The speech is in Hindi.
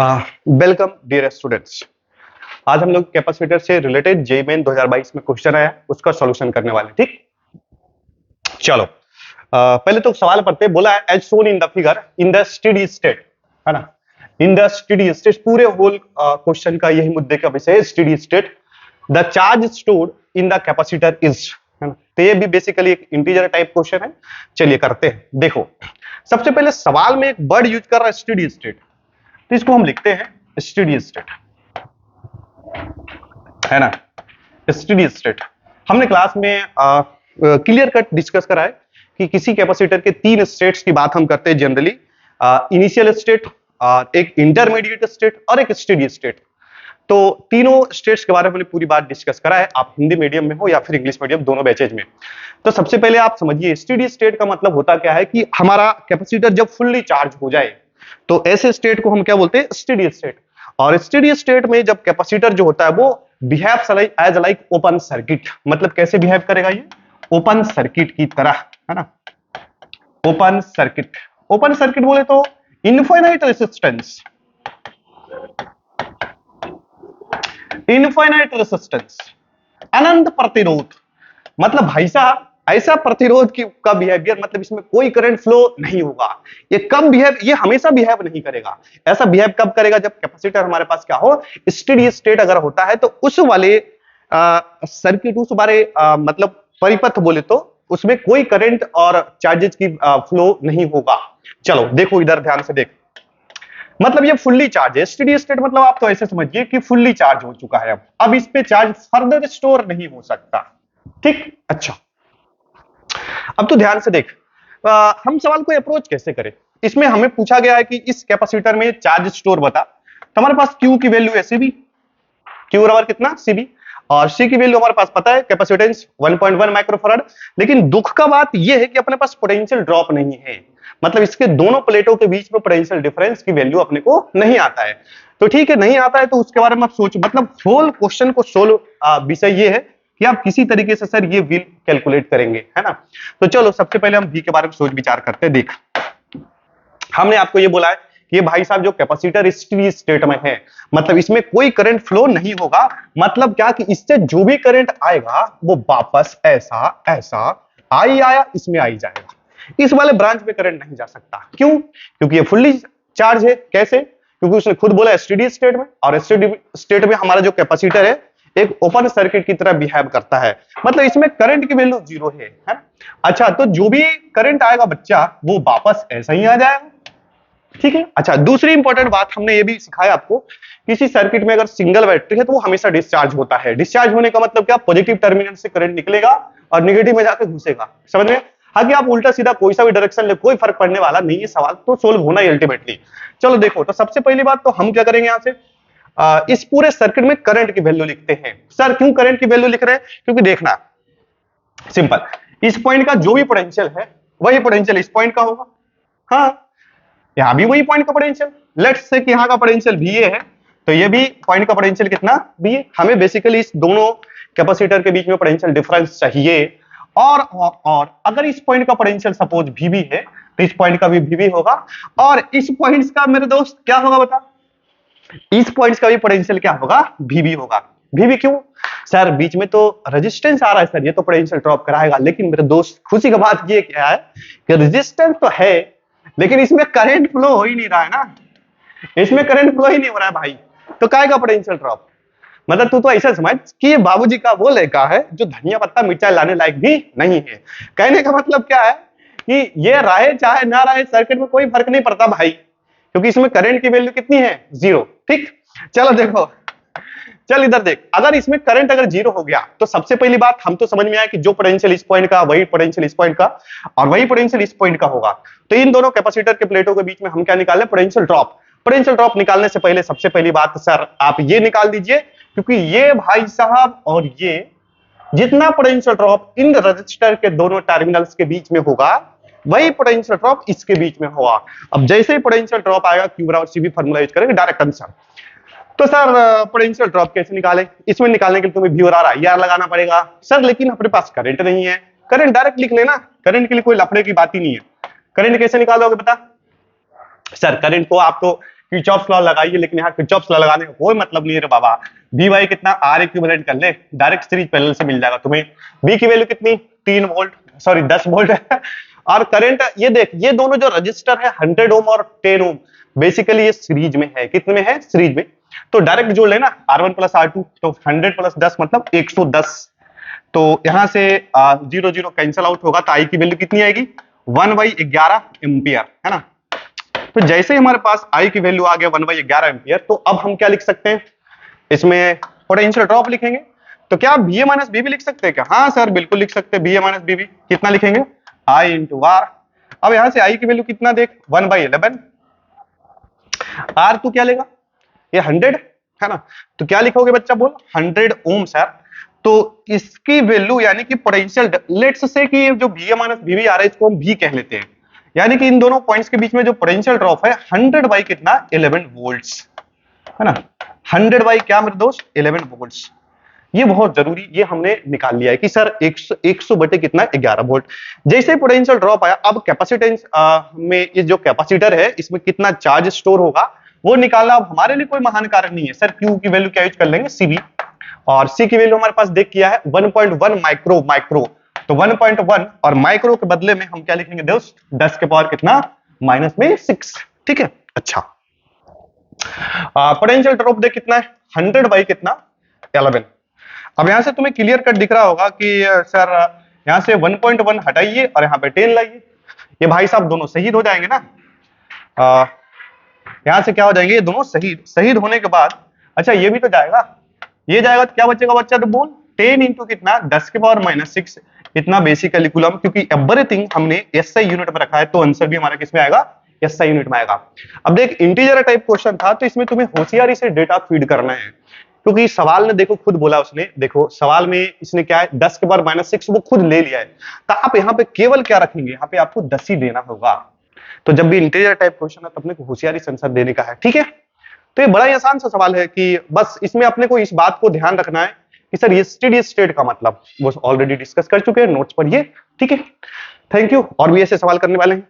Welcome dear students. आज हम लोग कैपेसिटर से रिलेटेड जेईई मेन 2022 में क्वेश्चन आया उसका सॉल्यूशन करने वाले। ठीक, चलो पहले तो सवाल पढ़ते हैं। बोला है as shown in the figure in the steady state, है ना। इन द स्टेडी स्टेट, पूरे होल क्वेश्चन का यही मुद्दे का विषय है, steady state. The charge stored in the capacitor is, है ना। तो ये भी बेसिकली एक इंटीजर टाइप क्वेश्चन है। चलिए करते हैं। देखो, सबसे पहले सवाल में एक वर्ड यूज कर रहा है स्टेडी स्टेट, तो इसको हम लिखते हैं स्टेडी स्टेट, है ना। स्टेडी स्टेट हमने क्लास में क्लियर कट डिस्कस करा है कि किसी कैपेसिटर के तीन स्टेट्स की बात हम करते हैं जनरली, इनिशियल स्टेट, एक इंटरमीडिएट स्टेट और एक स्टेडी स्टेट। तो तीनों स्टेट्स के बारे में पूरी बात डिस्कस करा है, आप हिंदी मीडियम में हो या फिर इंग्लिश मीडियम, दोनों बैचेज में। तो सबसे पहले आप समझिए स्टेडी स्टेट का मतलब होता क्या है कि हमारा कैपेसिटर जब फुल्ली चार्ज हो जाए तो ऐसे स्टेट को हम क्या बोलते हैं, स्टेडी स्टेट। और स्टेडी स्टेट में जब कैपेसिटर जो होता है वो behaves as like open circuit. मतलब कैसे बिहेव करेगा ये, ओपन सर्किट की तरह, है ना। ओपन सर्किट, ओपन सर्किट बोले तो इनफाइनाइट रेजिस्टेंस, इनफाइनाइट रेजिस्टेंस, अनंत प्रतिरोध। मतलब भाई साहब ऐसा प्रतिरोध की का बिहेवियर, मतलब इसमें कोई करंट फ्लो नहीं होगा। ये कब बिहेव, ये हमेशा बिहेव नहीं करेगा। ऐसा बिहेव कब करेगा, जब कैपेसिटर हमारे पास क्या हो, स्टेडी स्टेट अगर होता है तो उस वाले सर्किट, उस वाले मतलब परिपथ बोले तो उसमें कोई करंट और चार्जेस की फ्लो नहीं होगा। चलो देखो इधर ध्यान से देख, मतलब ये फुल्ली चार्ज है। स्टेडी स्टेट मतलब आप तो ऐसे समझिए कि फुल्ली चार्ज हो चुका है, अब इस पे चार्ज फर्दर स्टोर नहीं हो सकता। ठीक, अच्छा अब तो ध्यान से देख, हम सवाल को अप्रोच कैसे करें। इसमें हमें पूछा गया है कि इस कैपेसिटर में चार्ज स्टोर बता। तो हमारे पास Q की वैल्यू है CB, Q बराबर कितना CB, और C की वैल्यू हमारे पास पता है कैपेसिटेंस 1.1 माइक्रोफैराड। लेकिन दुख का बात यह है कि अपने पास पोटेंशियल ड्रॉप नहीं है, मतलब इसके दोनों प्लेटों के बीच में पोटेंशियल डिफरेंस की वैल्यू अपने को नहीं आता है। तो ठीक है, नहीं आता है तो उसके बारे में आप सोचो, मतलब होल क्वेश्चन को सोल्व विषय ये है कि आप किसी तरीके से सर ये व्हील कैलकुलेट करेंगे, है ना। तो चलो सबसे पहले हम V के बारे में सोच विचार करते हैं। देख, हमने आपको ये बोला है कि ये भाई साहब जो कैपेसिटर स्टेडी स्टेट में है, मतलब इसमें कोई करंट फ्लो नहीं होगा। मतलब क्या कि इससे जो भी करंट आएगा वो वापस ऐसा ऐसा आया इसमें आई जाएगा। इस वाले ब्रांच में करंट नहीं जा सकता। क्यों? क्योंकि ये फुल्ली चार्ज है। कैसे? क्योंकि उसने खुद बोला स्टेडी स्टेट में, और स्टेडी स्टेट में हमारा जो कैपेसिटर है एक ओपन सर्किट की तरह बिहेव करता है, मतलब इसमें करंट की वैल्यू 0 है ना? अच्छा, तो जो भी करंट आएगा बच्चा वो वापस ऐसा ही आ जाएगा। ठीक है, अच्छा दूसरी इंपॉर्टेंट बात हमने ये भी सिखाया आपको, किसी सर्किट में अगर सिंगल बैटरी है तो वो हमेशा डिस्चार्ज होता है। डिस्चार्ज होने का मतलब क्या, पॉजिटिव टर्मिनल से करंट निकलेगा और नेगेटिव में जाकर घुसेगा। समझ में? हाँ, कि आप उल्टा सीधा कोई सा भी डायरेक्शन ले, कोई फर्क पड़ने वाला नहीं है, सवाल तो सोल्व होना ही अल्टीमेटली। चलो देखो, तो सबसे पहली बात तो हम क्या करेंगे, यहां से इस पूरे सर्किट में करंट की वैल्यू लिखते हैं। सर क्यों करंट की वैल्यू लिख रहे हैं? क्योंकि देखना सिंपल, इस पॉइंट का जो भी पोटेंशियल है वही पोटेंशियल इस पॉइंट का होगा। हाँ, यहां भी वही पॉइंट का पोटेंशियल। लेट्स से कि यहां का पोटेंशियल VA है, तो ये भी पॉइंट का पोटेंशियल कितना VA। हमें बेसिकली इस दोनों कैपेसिटर के बीच में पोटेंशियल डिफरेंस चाहिए। और अगर इस पॉइंट का पोटेंशियल सपोज VB है तो इस पॉइंट का भी VB होगा, और इस पॉइंट्स का मेरे दोस्त क्या होगा बता, इस पॉइंट्स का भी पोटेंशियल क्या होगा, VB होगा। VB क्यों सर, बीच में तो रेजिस्टेंस आ रहा है सर, ये तो पोटेंशियल ड्रॉप कराएगा। लेकिन मेरे दोस्त खुशी की बात ये क्या है कि रेजिस्टेंस तो है लेकिन इसमें करंट फ्लो हो ही नहीं रहा है ना, इसमें करंट फ्लो ही नहीं हो रहा है भाई, तो काय का पोटेंशियल ड्रॉप। मतलब तू तो ऐसा समझ कि ये बाबूजी का वो लड़का है जो धनिया पत्ता मिर्चाई लाने लायक भी नहीं है। कहने का मतलब क्या है कि ये रहे चाहे ना रहे सर्किट में कोई फर्क नहीं पड़ता भाई, क्योंकि इसमें करंट की वैल्यू कितनी है, 0। ठीक, चलो देखो, चल इधर देख, अगर इसमें करंट अगर 0 हो गया तो सबसे पहली बात हम तो समझ में आया कि जो पोटेंशियल इस पॉइंट का वही पोटेंशियल इस पॉइंट का और वही पोटेंशियल इस पॉइंट का होगा। तो इन दोनों कैपेसिटर के प्लेटों के बीच में हम क्या निकालें, पोटेंशियल ड्रॉप। पोटेंशियल ड्रॉप निकालने से पहले सबसे पहली बात सर आप ये निकाल दीजिए, क्योंकि ये भाई साहब और ये जितना पोटेंशियल ड्रॉप इन रजिस्टर के दोनों टर्मिनल्स के बीच में होगा वही पोटेंशियल ड्रॉप इसके बीच में होगा। अब जैसे ही पोटेंशियल ड्रॉप आएगा Q बराबर CB फार्मूला यूज करेंगे, डायरेक्ट आंसर। तो सर पोटेंशियल ड्रॉप कैसे निकालें, इसमें निकालने के लिए तुम्हें V और IR लगाना पड़ेगा सर, लेकिन अपने पास करंट नहीं है। करंट डायरेक्ट लिख लेना, करंट के लिए कोई लफड़े की बात ही नहीं है। करंट कैसे निकालोगे बता, सर करंट को आप तो किरचॉफ लॉ लगाइए, लेकिन यहाँ किरचॉफ लॉ लगाने का कोई मतलब नहीं है रे बाबा। बी वाई कितना, आर इक्विवेलेंट कर ले, डायरेक्ट सीरीज पैरेलल से मिल जाएगा तुम्हें। बी की वैल्यू कितनी, 3 वोल्ट, सॉरी 10 वोल्ट है। और करंट ये देख, ये दोनों जो रजिस्टर है 100 ओम और 10 ओम, बेसिकली ये सीरीज में है। कितने में है, सीरीज में। तो डायरेक्ट जोड़ लेना R1 प्लस R2, तो 100 प्लस 10 मतलब 110। तो यहां से 0 0 कैंसिल आउट होगा, तो आई की वैल्यू कितनी आएगी, 1/11 एम्पियर, है ना। तो जैसे ही हमारे पास आई की वैल्यू आ गया 1/11 एम्पियर, तो अब हम क्या लिख सकते हैं, इसमें पोटेंशियल ड्रॉप लिखेंगे। तो क्या बी ए माइनस बी भी लिख सकते हैं क्या, हाँ सर बिल्कुल लिख सकते हैं, बी ए माइनस बी भी। कितना लिखेंगे, आई इंटू आर। अब यहां से आई की वैल्यू कितना देख, 1/11। आर तू क्या लेगा, ये 100 है ना, तो क्या लिखोगे बच्चा बोल, 100 ओम सर। तो इसकी वैल्यू यानी कि पोटेंशियल, लेट्स से कि जो बी ए माइनस बी भी आ रहा है, इसको हम भी कह लेते हैं, यानी कि इन दोनों पॉइंट्स के बीच में जो पोटेंशियल ड्रॉप है 100 बाई कितना, 11 वोल्ट्स, है ना। 100 बाई क्या मेरे दोस्त, 11 वोल्ट्स। ये बहुत जरूरी, ये हमने निकाल लिया है कि सर 100 बटे कितना, 11 वोल्ट। जैसे पोटेंशियल ड्रॉप आया, अब कैपेसिटेंस में ये जो कैपेसिटर है इसमें कितना चार्ज स्टोर होगा वो निकालना अब हमारे लिए कोई महान कार्य नहीं है। सर क्यू की वैल्यू क्या यूज कर लेंगे, सीबी, और सी की वैल्यू हमारे पास देख किया है 1.1 माइक्रो। तो 1.1 और माइक्रो के बदले में हम क्या लिखेंगे दोस्त, 10 के पावर कितना, माइनस में 6, ठीक है। अच्छा, पोटेंशियल ड्रॉप देख कितना है, 100 बाई कितना, 11। अब यहां से तुम्हें क्लियर कट दिख रहा होगा कि सर यहां से 1.1 हटाइए और यहां पे 10 लाइए, ये भाई साहब दोनों शहीद हो जाएंगे ना। यहां से क्या हो जाएंगे, ये दोनों शहीद होने के बाद, अच्छा ये भी तो जाएगा, ये जाएगा तो क्या बचेगा बच्चा, तो बोल 10 इंटू कितना, 10 के पावर माइनस 6, इतना बेसिकली कूलम, क्योंकि एवरीथिंग हमने एसआई यूनिट में रखा है, तो आंसर भी हमारा किसमें आएगा, एसआई यूनिट में आएगा। अब देख इंटीजर टाइप क्वेश्चन था, तो इसमें तुम्हें होशियारी से डेटा फीड करना है, क्योंकि सवाल ने देखो खुद बोला उसने, देखो सवाल में इसने क्या है, 10 के पावर माइनस 6 वो खुद ले लिया है, तो आप यहाँ पे केवल क्या रखेंगे, यहाँ पे आपको 10 ही देना होगा। तो जब भी इंटीजर टाइप क्वेश्चन है तो अपने को होशियारी से आंसर देने का है, ठीक है। तो ये बड़ा ही आसान सा सवाल है कि बस इसमें अपने को इस बात को ध्यान रखना है कि सर ये स्टेडी स्टेट का मतलब वो ऑलरेडी डिस्कस कर चुके हैं, नोट्स पढ़िए, ठीक है। थैंक यू, और भी ऐसे सवाल करने वाले हैं।